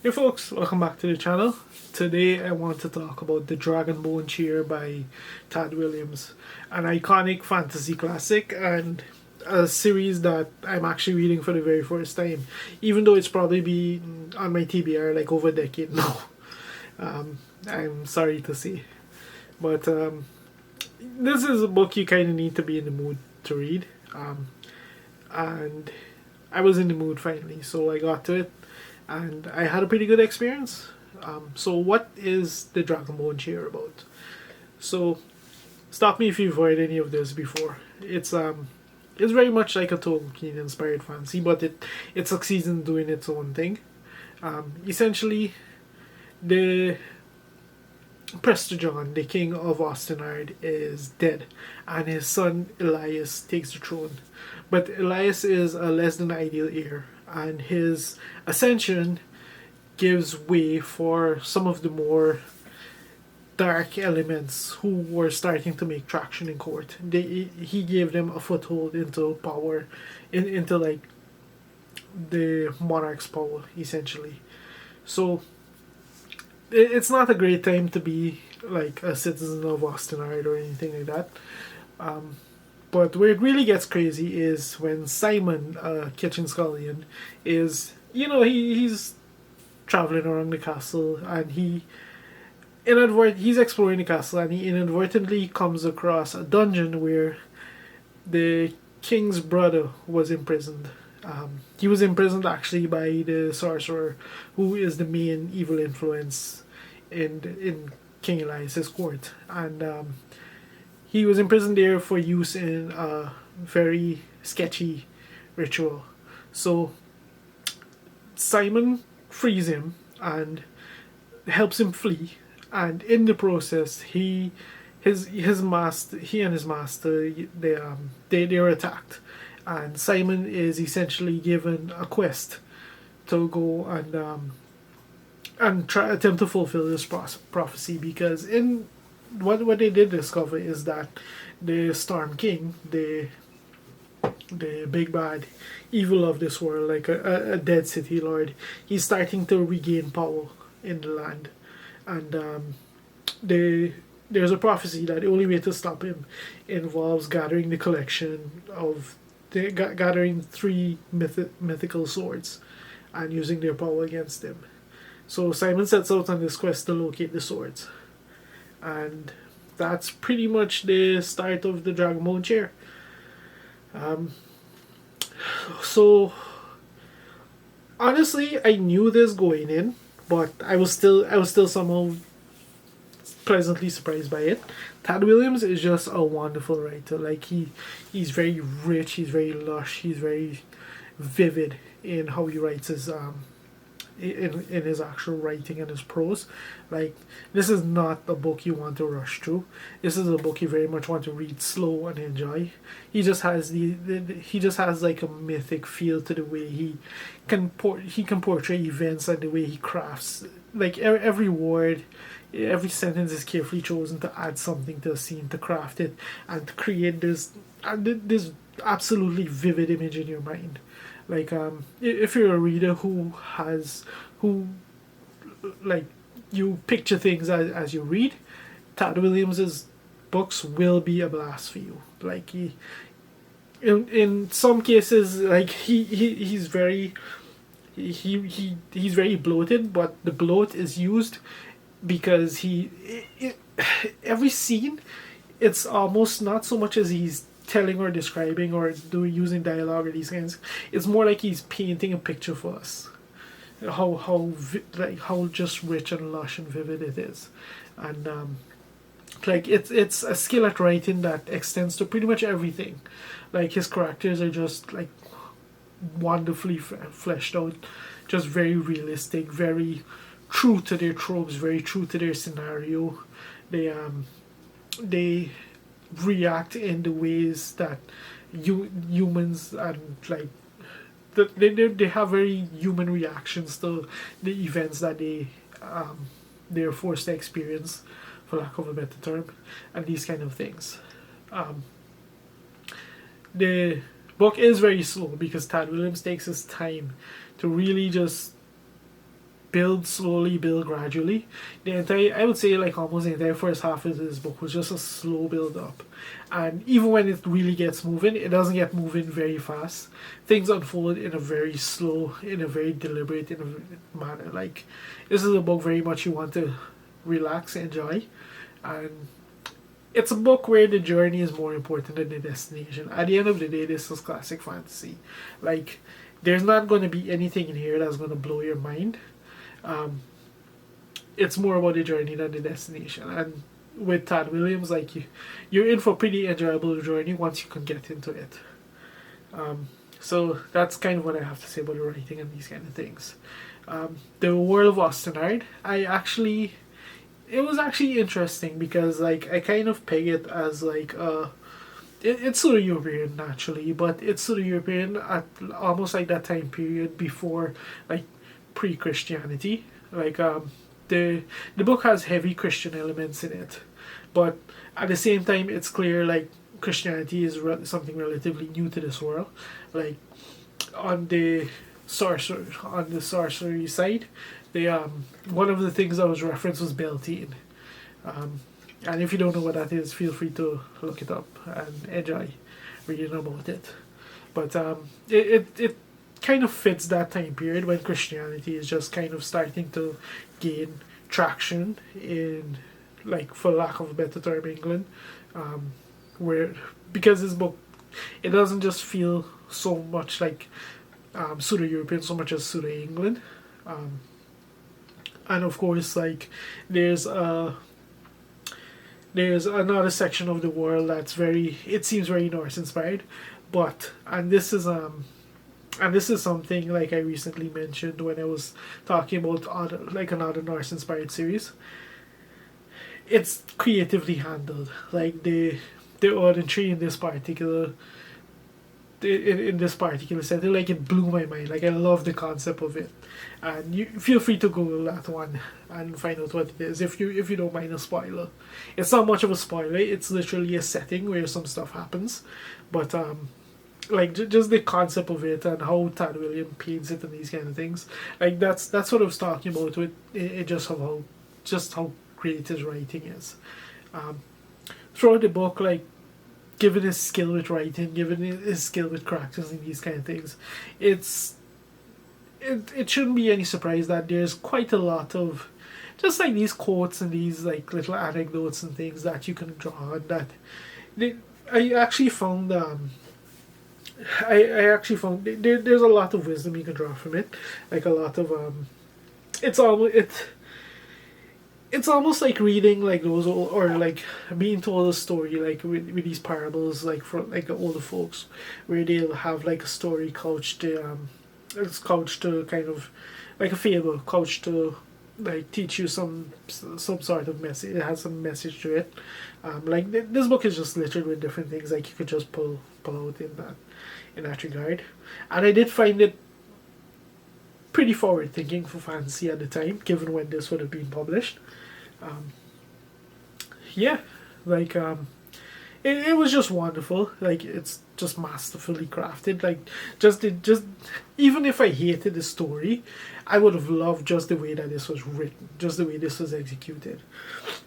Hey folks, welcome back to the channel. Today I want to talk about the Dragonbone chair by Tad Williams, an iconic fantasy classic and a series that I'm actually reading for the very first time, even though it's probably been on my TBR like over a decade now. I'm sorry to say, but this is a book you kind of need to be in the mood to read, and I was in the mood finally, so I got to it and I had a pretty good experience. So what is the Dragonbone chair about? So stop me if you've heard any of this before. It's very much like a Tolkien inspired fantasy, but it succeeds in doing its own thing. Essentially, the Prester John, the king of Ostenard, is dead, and his son Elias takes the throne. But Elias is a less than ideal heir, and his ascension gives way for some of the more dark elements who were starting to make traction in court. He gave them a foothold into power, into like the monarch's power, essentially. So it's not a great time to be like a citizen of Ostenard or anything like that. But where it really gets crazy is when Simon, kitchen scullion, is he's traveling around the castle and he's exploring the castle and he inadvertently comes across a dungeon where the king's brother was imprisoned. He was imprisoned actually by the sorcerer, who is the main evil influence in King Elias's court, and he was imprisoned there for use in a very sketchy ritual. So Simon frees him and helps him flee, and in the process he and his master they are attacked, and Simon is essentially given a quest to go and try attempt to fulfill this prophecy, because in what they did discover is that the Storm King, the big bad evil of this world, like a dead city lord, he's starting to regain power in the land, and there's a prophecy that the only way to stop him involves gathering the collection of gathering three mythical swords and using their power against him. So Simon sets out on this quest to locate the swords, and that's pretty much the start of the Dragonbone chair. So honestly, I knew this going in, but I was still somehow pleasantly surprised by it. Tad Williams is just a wonderful writer. Like he's very rich, he's very lush, he's very vivid in how he writes his in his actual writing and his prose. Like, this is not a book you want to rush through. This is a book you very much want to read slow and enjoy. He just has he just has like a mythic feel to the way he can portray events, and the way he crafts, like every word, every sentence is carefully chosen to add something to a scene, to craft it and to create this absolutely vivid image in your mind. Like, if you're a reader who like, you picture things as you read, Tad Williams's books will be a blast for you. Like, in some cases, like he's very bloated, but the bloat is used because every scene, it's almost not so much as he's telling or describing or using dialogue or these kinds. It's more like he's painting a picture for us. How just rich and lush and vivid it is, and like it's a skill at writing that extends to pretty much everything. Like, his characters are just like wonderfully fleshed out, just very realistic, very true to their tropes, very true to their scenario. They react in the ways that humans, and like they have very human reactions to the events that they're forced to experience, for lack of a better term, and these kind of things. The book is very slow because Tad Williams takes his time to really just build slowly, build gradually. The entire, I would say, like almost the entire first half of this book was just a slow build up, and even when it really gets moving, it doesn't get moving very fast. Things unfold in a very slow, in a very deliberate, in a manner. Like, this is a book very much you want to relax, enjoy, and it's a book where the journey is more important than the destination. At the end of the day, this is classic fantasy. Like, there's not going to be anything in here that's going to blow your mind. Um, it's more about the journey than the destination. And with Tad Williams, like you're in for a pretty enjoyable journey once you can get into it. So that's kind of what I have to say about the writing and these kind of things. The World of Ostenard, it was actually interesting because like I kind of peg it as like it's sort of European naturally, but it's sort of European at almost like that time period before like pre-Christianity. Like the book has heavy Christian elements in it, but at the same time it's clear like Christianity is something relatively new to this world. Like on the sorcery side, they one of the things that was referenced was Beltane. And if you don't know what that is, feel free to look it up and enjoy reading about it. But it kind of fits that time period when Christianity is just kind of starting to gain traction in, like, for lack of a better term, England. Where, because this book, it doesn't just feel so much like pseudo-European so much as pseudo-England. And of course, like, there's another section of the world that's it seems very Norse inspired, but and this is something like I recently mentioned when I was talking about another Norse inspired series. It's creatively handled. Like the auditory in this particular setting, like, it blew my mind. Like, I love the concept of it, and you feel free to Google that one and find out what it is if you don't mind a spoiler. It's not much of a spoiler. It's literally a setting where some stuff happens, but like just the concept of it and how Tad Williams paints it and these kind of things. Like, that's what I was talking about with it, just how great his writing is. Throughout the book, like, given his skill with writing, given his skill with characters and these kind of things, it shouldn't be any surprise that there's quite a lot of just like these quotes and these like little anecdotes and things that you can draw on. I actually found there's a lot of wisdom you can draw from it. Like, a lot of it's almost like reading like those old, or like being told a story like with these parables, like for like the older folks, where they'll have like a story couched it's couched to kind of like a fable, couched to like teach you some sort of message. It has some message to it. Like this book is just littered with different things like you could just pull out in that regard, and I did find it pretty forward thinking for fantasy at the time, given when this would have been published. Yeah, like it was just wonderful. Like, it's just masterfully crafted. Like, just even if I hated the story, I would have loved just the way that this was written, just the way this was executed.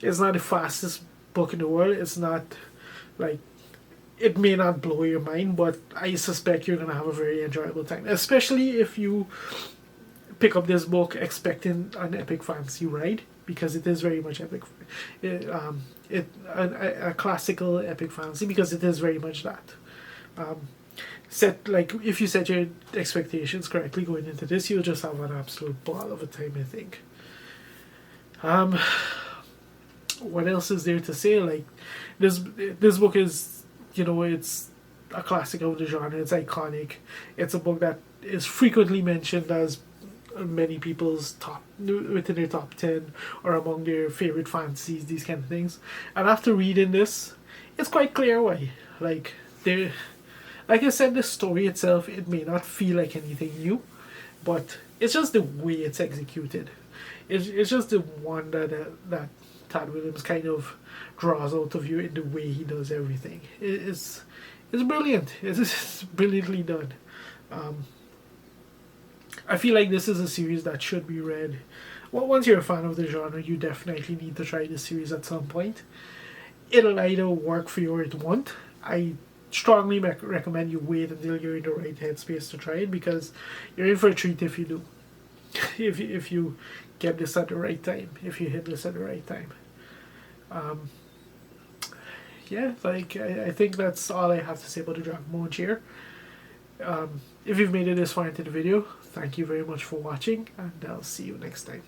It's not the fastest book in the world. It's not like, it may not blow your mind, but I suspect you're gonna have a very enjoyable time, especially if you pick up this book expecting an epic fantasy ride, because it is very much epic. A classical epic fantasy, because it is very much that. If you set your expectations correctly going into this, you'll just have an absolute ball of a time, I think. What else is there to say? Like, this book is, it's a classic of the genre. It's iconic. It's a book that is frequently mentioned as many people's within their top 10 or among their favorite fantasies, these kind of things. And after reading this, it's quite clear why. Like I said, the story itself, it may not feel like anything new, but it's just the way it's executed. It's just the one that Tad Williams kind of draws out of you in the way he does everything. It's brilliant. It's brilliantly done. I feel like this is a series that should be read. Well, once you're a fan of the genre, you definitely need to try this series at some point. It'll either work for you or it won't. I strongly recommend you wait until you're in the right headspace to try it, because you're in for a treat if you do. If you get this at the right time, if you hit this at the right time. Yeah, like I think that's all I have to say about the Dragonbone chair. If you've made it this far into the video, thank you very much for watching, and I'll see you next time.